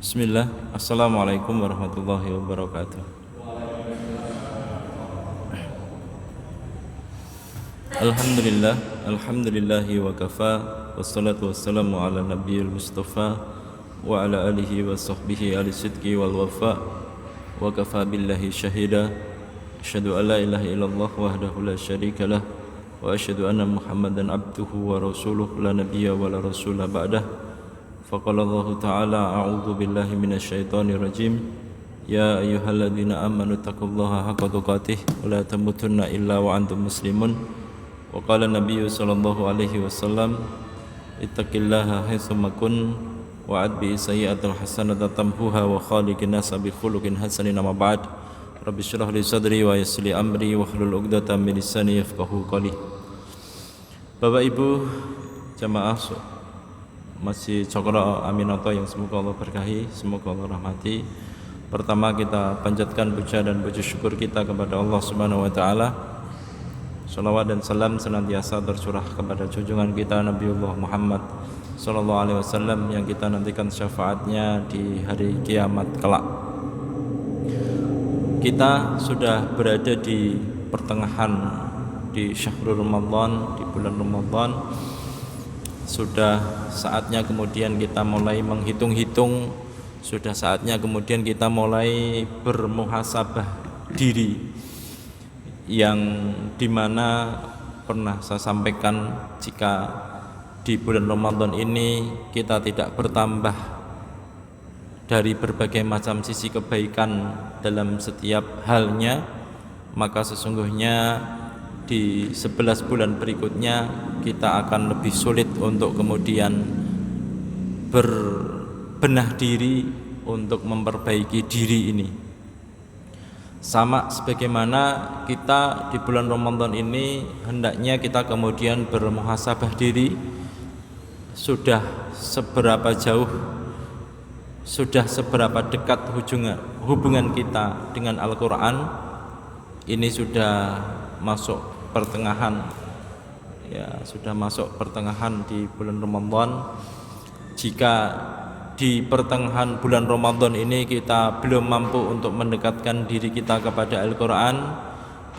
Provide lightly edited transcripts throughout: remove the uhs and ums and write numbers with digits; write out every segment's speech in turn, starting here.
Bismillah, Assalamualaikum warahmatullahi wabarakatuh. Alhamdulillah, alhamdulillahi wa kafa, wassalatu wassalamu ala nabiyil mustafa wa ala alihi wa sahbihi ahli sidqi wal wafa, wa kafa billahi syahida. Asyhadu an la ilaha illallah wahdahu la syarika lah, wa asyhadu anna muhammadan abduhu wa rasuluh la nabiyya wa la rasula ba'dah. Faqala Allah Ta'ala a'udzu billahi minasyaitonir rajim. Ya ayyuhalladzina amanu taqullaha haqqa tuqatih wa la tamutunna illa wa antum muslimun. Wa qala Nabiyyu sallallahu alaihi wasallam ittaqillaha haitsu makun wa adbi sayyi'atal hasanata tamhuha wa khaliqin nas bi khuluqin hasanin amma ba'd. Rabbi shrah li sadri wa yassir li amri wa hlul 'uqdatam min lisani yafqahu qawli. Bapak Ibu jamaah Masjid Cokro Aminoto yang semoga Allah berkahi, semoga Allah rahmati. Pertama kita panjatkan puja dan puji syukur kita kepada Allah Subhanahu wa taala. Shalawat dan salam senantiasa tercurah kepada junjungan kita Nabiullah Muhammad sallallahu alaihi wasallam yang kita nantikan syafaatnya di hari kiamat kelak. Kita sudah berada di pertengahan di syahrul Ramadan, di bulan Ramadan. Sudah saatnya kemudian kita mulai menghitung-hitung, sudah saatnya kemudian kita mulai bermuhasabah diri, yang dimana pernah saya sampaikan jika di bulan Ramadan ini kita tidak bertambah dari berbagai macam sisi kebaikan dalam setiap halnya, maka sesungguhnya di 11 bulan berikutnya kita akan lebih sulit untuk kemudian berbenah diri untuk memperbaiki diri ini. Sama sebagaimana kita di bulan Ramadan ini hendaknya kita kemudian bermuhasabah diri, sudah seberapa jauh, sudah seberapa dekat hubungan kita dengan Al-Quran. Ini sudah masuk pertengahan, ya sudah masuk pertengahan di bulan Ramadan. Jika di pertengahan bulan Ramadan ini kita belum mampu untuk mendekatkan diri kita kepada Al-Quran,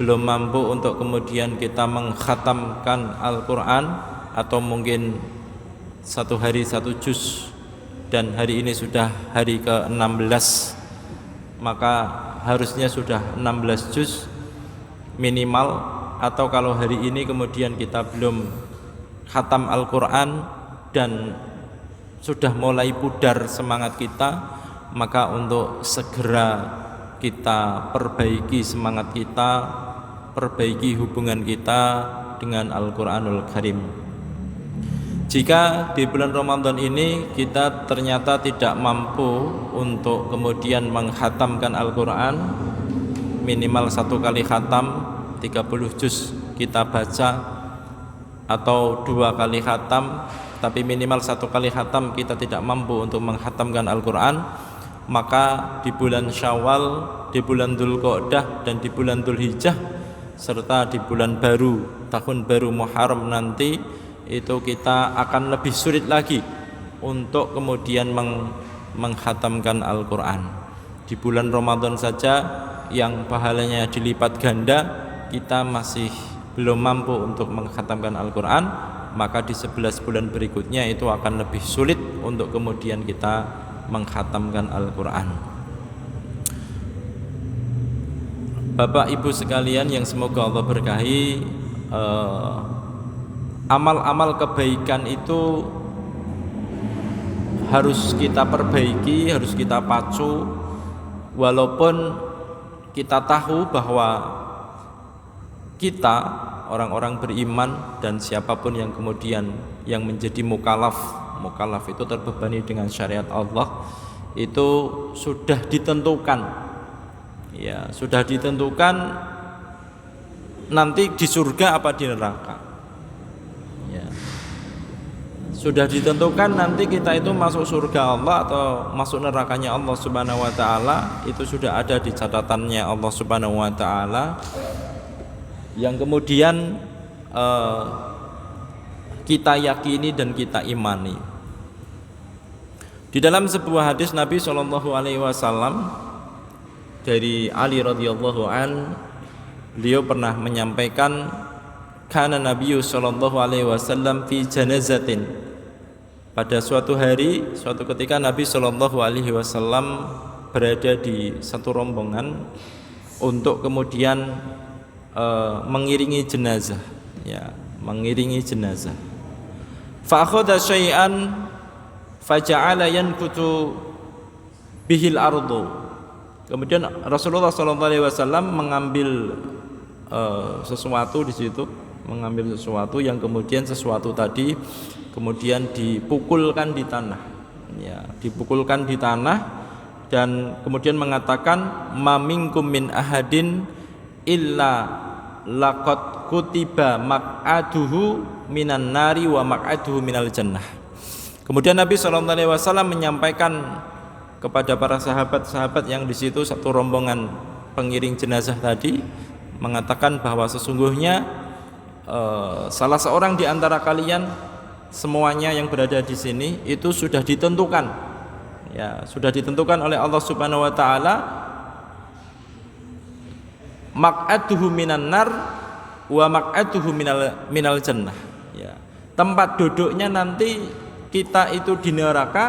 belum mampu untuk kemudian kita mengkhatamkan Al-Quran, atau mungkin satu hari satu juz, dan hari ini sudah hari ke-16, maka harusnya sudah 16 juz minimal. Atau kalau hari ini kemudian kita belum khatam Al-Quran dan sudah mulai pudar semangat kita, maka untuk segera kita perbaiki semangat kita, perbaiki hubungan kita dengan Al-Quranul Karim. Jika di bulan Ramadan ini kita ternyata tidak mampu untuk kemudian menghatamkan Al-Quran, minimal satu kali khatam 30 juz kita baca, atau 2 kali khatam, tapi minimal 1 kali khatam kita tidak mampu untuk menghatamkan Al-Quran, maka di bulan Syawal, di bulan Dzulqa'dah dan di bulan Dzulhijjah, serta di bulan baru, tahun baru Muharram nanti, itu kita akan lebih sulit lagi untuk kemudian menghatamkan Al-Quran. Di bulan Ramadan saja yang pahalanya dilipat ganda, kita masih belum mampu untuk mengkhatamkan Al-Quran, maka di 11 bulan berikutnya itu akan lebih sulit untuk kemudian kita mengkhatamkan Al-Quran. Bapak Ibu sekalian yang semoga Allah berkahi, amal-amal kebaikan itu harus kita perbaiki, harus kita pacu, walaupun kita tahu bahwa kita orang-orang beriman dan siapapun yang kemudian yang menjadi mukallaf itu terbebani dengan syariat Allah, itu sudah ditentukan, ya sudah ditentukan nanti di surga apa di neraka, ya sudah ditentukan nanti kita itu masuk surga Allah atau masuk nerakanya Allah Subhanahu wa taala. Itu sudah ada di catatannya Allah Subhanahu wa taala, yang kemudian kita yakini dan kita imani. Di dalam sebuah hadis Nabi Shallallahu alaihi wasallam dari Ali radhiyallahu an, beliau pernah menyampaikan, kana Nabi Shallallahu alaihi wasallam fi janazatin. Pada suatu hari, suatu ketika Nabi Shallallahu alaihi wasallam berada di satu rombongan untuk kemudian mengiringi jenazah, ya, mengiringi jenazah. Fa akhadha syai'an faja'ala yankutu bihil ardu. Kemudian Rasulullah sallallahu alaihi wasallam mengambil sesuatu di situ, mengambil sesuatu yang kemudian sesuatu tadi kemudian dipukulkan di tanah, ya, dipukulkan di tanah, dan kemudian mengatakan ma minkum min ahadin illa laqad kutiba maq'aduhu minan nari wa maq'aduhu minal jannah. Kemudian Nabi sallallahu alaihi wasallam menyampaikan kepada para sahabat-sahabat yang di situ, satu rombongan pengiring jenazah tadi, mengatakan bahwa sesungguhnya salah seorang di antara kalian, semuanya yang berada di sini itu sudah ditentukan, ya, sudah ditentukan oleh Allah Subhanahu wa taala, maq'aduhu minan nar wa maq'aduhu minal jannah, ya. Tempat duduknya nanti kita itu di neraka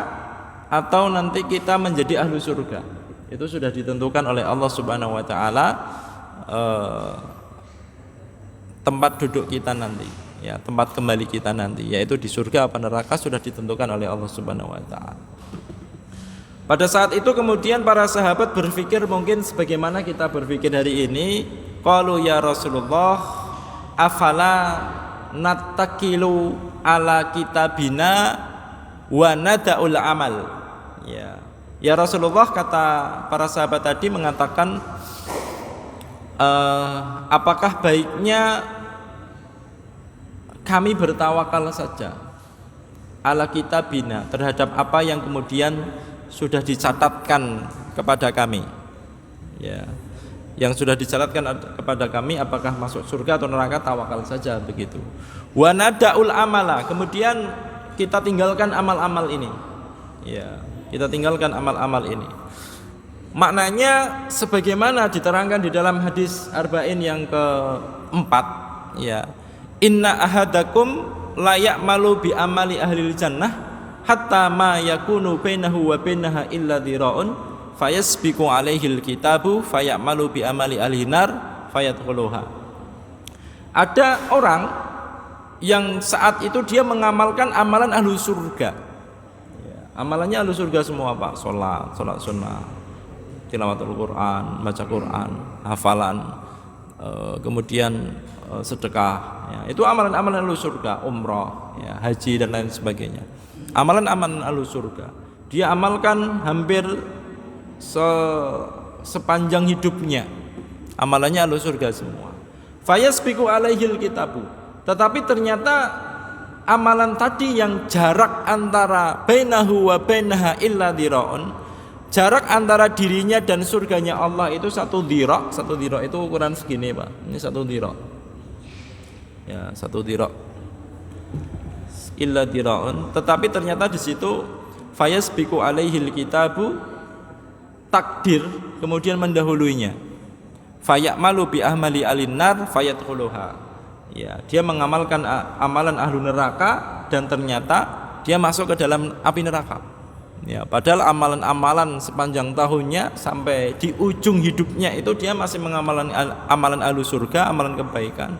atau nanti kita menjadi ahlu surga, itu sudah ditentukan oleh Allah Subhanahu wa taala, tempat duduk kita nanti, ya, tempat kembali kita nanti, yaitu di surga apa neraka sudah ditentukan oleh Allah Subhanahu wa taala. Pada saat itu kemudian para sahabat berpikir mungkin sebagaimana kita berpikir hari ini, qalu ya Rasulullah afala nattakilu ala kitabina wa nada'ul amal. Ya Rasulullah, kata para sahabat tadi mengatakan, apakah baiknya kami bertawakal saja ala kitabina, terhadap apa yang kemudian sudah dicatatkan kepada kami, ya, yang sudah dicatatkan kepada kami, apakah masuk surga atau neraka, tawakal saja begitu. Wa nada'ul amala, kemudian kita tinggalkan amal-amal ini, ya, kita tinggalkan amal-amal ini. Maknanya sebagaimana diterangkan di dalam hadis arba'in yang keempat, ya, inna ahadakum la ya'malu bi amali ahlil jannah hatta ma yakunu bainahu wa bainaha illa dhira'un fayasbiqu alaihil kitabu fayamalu bi amali ahlinar nar fayadkhuluha. Ada orang yang saat itu dia mengamalkan amalan ahlu surga, ya, amalannya ahlu surga semua, Pak. Sholat sunnah, tilawatul Quran, baca Quran, hafalan, kemudian sedekah, ya, itu amalan-amalan ahlu surga, umrah, ya, haji dan lain sebagainya. Amalan-amalan ahlu surga dia amalkan hampir sepanjang hidupnya, amalannya ahlu surga semua. Fayasbiqu alaihil kitabu, tetapi ternyata amalan tadi yang jarak antara bainahu wa bainaha illa dhira'un, jarak antara dirinya dan surganya Allah itu satu dhira'. Satu dhira' itu ukuran segini, Pak. Ini satu dhira', ya, satu dhira' illa dhira'un. Tetapi ternyata di situ fayasbiqu alaihil kitabu, takdir kemudian mendahuluinya, fayamalu bi ahmali alinar fayadkhuluha, ya, dia mengamalkan amalan ahlu neraka dan ternyata dia masuk ke dalam api neraka, ya, padahal amalan-amalan sepanjang tahunnya sampai di ujung hidupnya itu dia masih mengamalkan amalan ahlu surga, amalan kebaikan,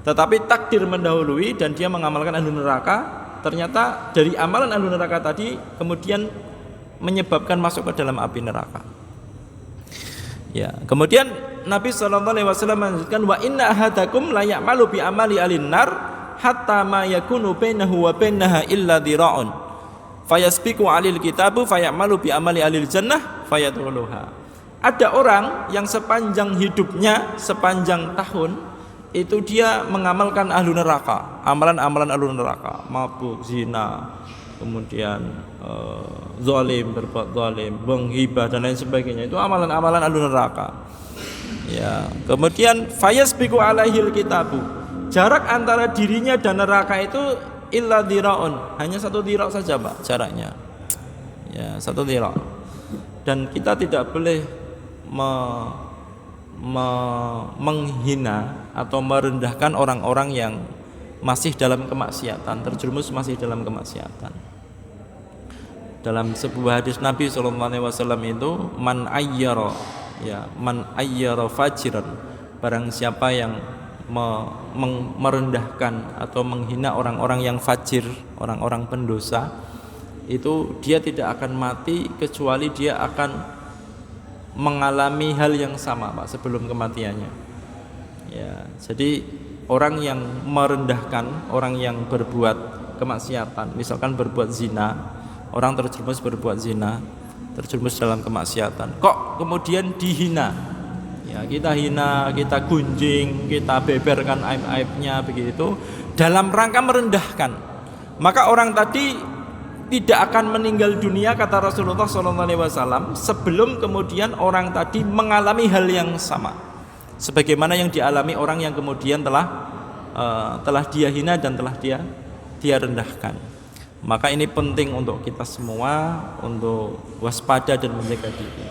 tetapi takdir mendahului dan dia mengamalkan ahlu neraka. Ternyata dari amalan ahlu neraka tadi kemudian menyebabkan masuk ke dalam api neraka. Ya, kemudian Nabi sallallahu alaihi wasallam melanjutkan, wa inna ahadakum la ya'malu bi amali alin nar hatta ma yakunu bainahu wa bainaha illa dhira'un fayasbiqu alil kitabu fayamalu bi amali alil jannah fayadkhuluha. Ada orang yang sepanjang hidupnya, sepanjang tahun itu dia mengamalkan ahlu neraka, amalan-amalan ahlu neraka, mabuk, zina, kemudian zalim, berbuat zalim, menghibah dan lain sebagainya. Itu amalan-amalan ahlu neraka. Ya, kemudian fayasbiqu alaihil kitabu, jarak antara dirinya dan neraka itu illa dhira'un, hanya satu dhira' saja, Pak, jaraknya. Ya, 1 dhira'. Dan kita tidak boleh menghina atau merendahkan orang-orang yang masih dalam kemaksiatan, terjerumus masih dalam kemaksiatan. Dalam sebuah hadis Nabi SAW itu, man ayyara fajiran, barang siapa yang merendahkan atau menghina orang-orang yang fajir, orang-orang pendosa, itu dia tidak akan mati kecuali dia akan mengalami hal yang sama, Pak, sebelum kematiannya. Ya, jadi orang yang merendahkan orang yang berbuat kemaksiatan, misalkan berbuat zina, orang terjerumus berbuat zina, terjerumus dalam kemaksiatan, kok kemudian dihina, ya kita hina, kita gunjing, kita beberkan aib-aibnya begitu, dalam rangka merendahkan, maka orang tadi tidak akan meninggal dunia, kata Rasulullah SAW, sebelum kemudian orang tadi mengalami hal yang sama, sebagaimana yang dialami orang yang kemudian telah dia hina dan telah dia rendahkan. Maka ini penting untuk kita semua untuk waspada dan menjaga diri.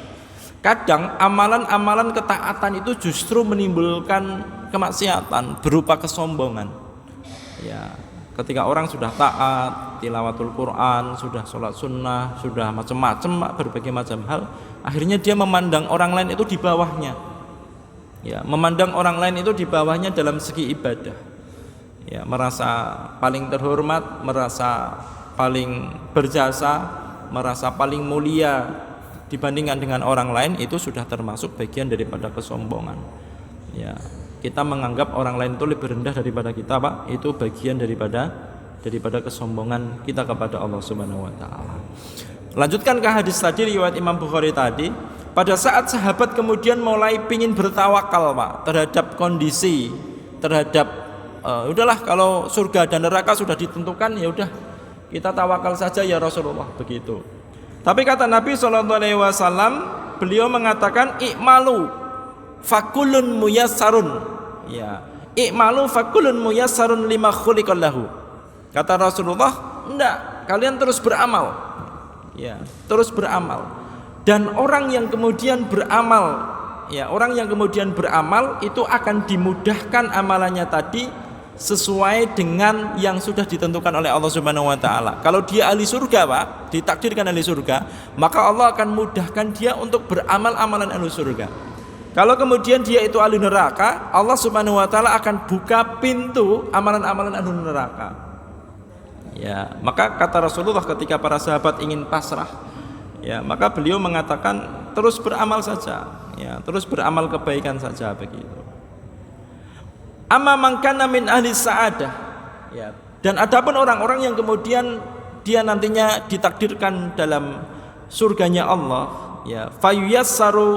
Kadang amalan-amalan ketaatan itu justru menimbulkan kemaksiatan berupa kesombongan. Ya, ketika orang sudah taat, tilawatul Quran, sudah sholat sunnah, sudah macam-macam, berbagai macam hal, akhirnya dia memandang orang lain itu di bawahnya. Ya, memandang orang lain itu di bawahnya dalam segi ibadah. Ya, merasa paling terhormat, merasa paling berjasa, merasa paling mulia dibandingkan dengan orang lain, itu sudah termasuk bagian daripada kesombongan. Ya, kita menganggap orang lain itu lebih rendah daripada kita, Pak, itu bagian daripada kesombongan kita kepada Allah Subhanahu wa taala. Lanjutkan ke hadis tadi riwayat Imam Bukhari tadi, pada saat sahabat kemudian mulai pingin bertawakal, Pak, terhadap kondisi, terhadap udahlah kalau surga dan neraka sudah ditentukan, ya udah kita tawakal saja ya Rasulullah, begitu. Tapi kata Nabi SAW, beliau mengatakan i'malu fakulun muyassarun. Ya, i'malu fakulun muyassarun lima khuliqal lahu. Kata Rasulullah, enggak, kalian terus beramal. Ya, terus beramal. Dan orang yang kemudian beramal, ya, orang yang kemudian beramal itu akan dimudahkan amalannya tadi sesuai dengan yang sudah ditentukan oleh Allah Subhanahu wa taala. Kalau dia ahli surga, Pak, ditakdirkan ahli surga, maka Allah akan mudahkan dia untuk beramal amalan ahli surga. Kalau kemudian dia itu ahli neraka, Allah Subhanahu wa taala akan buka pintu amalan-amalan ahli neraka. Ya, maka kata Rasulullah ketika para sahabat ingin pasrah, ya, maka beliau mengatakan terus beramal saja, ya, terus beramal kebaikan saja, begitu. Amma man kana min ahli sa'adah, ya. Dan adapun orang-orang yang kemudian dia nantinya ditakdirkan dalam surganya Allah, ya, fayuyassaru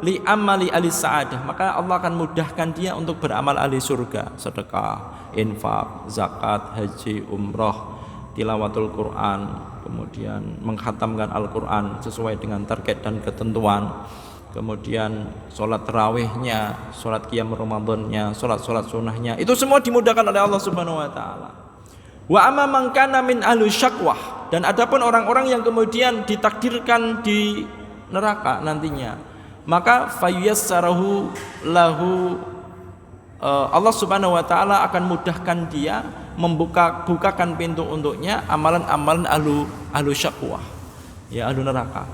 li amali ahli sa'adah, maka Allah akan mudahkan dia untuk beramal ahli surga, sedekah, infak, zakat, haji, umrah, tilawatul Quran, kemudian mengkhatamkan Al-Quran sesuai dengan target dan ketentuan, kemudian sholat tarawihnya, sholat qiyam Ramadannya, sholat sunnahnya, itu semua dimudahkan oleh Allah Subhanahu wa taala. Wa amma man kana min ahli syakwah, dan adapun orang-orang yang kemudian ditakdirkan di neraka nantinya, maka fayyassarahu lahu, Allah Subhanahu wa taala akan mudahkan dia, bukakan pintu untuknya amalan-amalan ahlu syakwah, ya, ahlu neraka.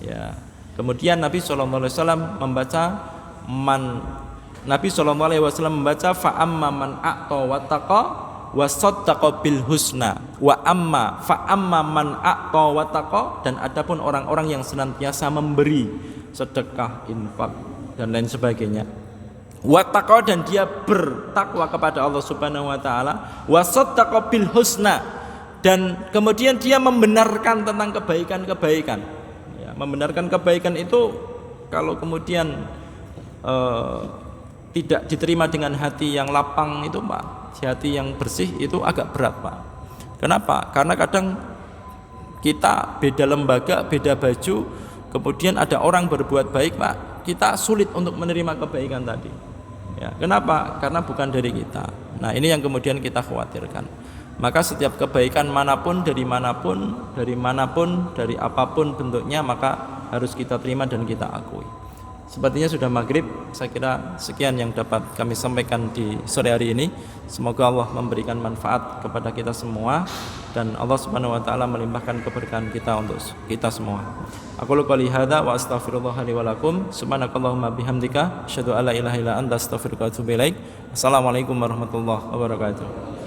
Ya. Kemudian Nabi SAW membaca fa amma man a'ta wa taqa wa saddaqa bil husna wa amma fa amma man a'ta wa taqa, dan adapun orang-orang yang senantiasa memberi sedekah, infak dan lain sebagainya, wa taqa, dan dia bertakwa kepada Allah Subhanahu wa taala, wa saddaqa bil husna, dan kemudian dia membenarkan tentang kebaikan-kebaikan. Membenarkan kebaikan itu kalau kemudian tidak diterima dengan hati yang lapang itu, Pak, hati yang bersih, itu agak berat, Pak. Kenapa? Karena kadang kita beda lembaga, beda baju, kemudian ada orang berbuat baik, Pak, kita sulit untuk menerima kebaikan tadi. Ya, kenapa? Karena bukan dari kita. Nah, ini yang kemudian kita khawatirkan. Maka setiap kebaikan manapun, dari apapun bentuknya, maka harus kita terima dan kita akui. Sepertinya sudah maghrib, saya kira sekian yang dapat kami sampaikan di sore hari ini. Semoga Allah memberikan manfaat kepada kita semua dan Allah Subhanahu wa taala melimpahkan keberkahan kita untuk kita semua. Aku qouli hadza wa astaghfirullah li wa lakum. Subhanakallahumma bihamdika asyhadu an la ilaha illa anta astaghfiruka wa atubu ilaik. Assalamualaikum warahmatullahi wabarakatuh.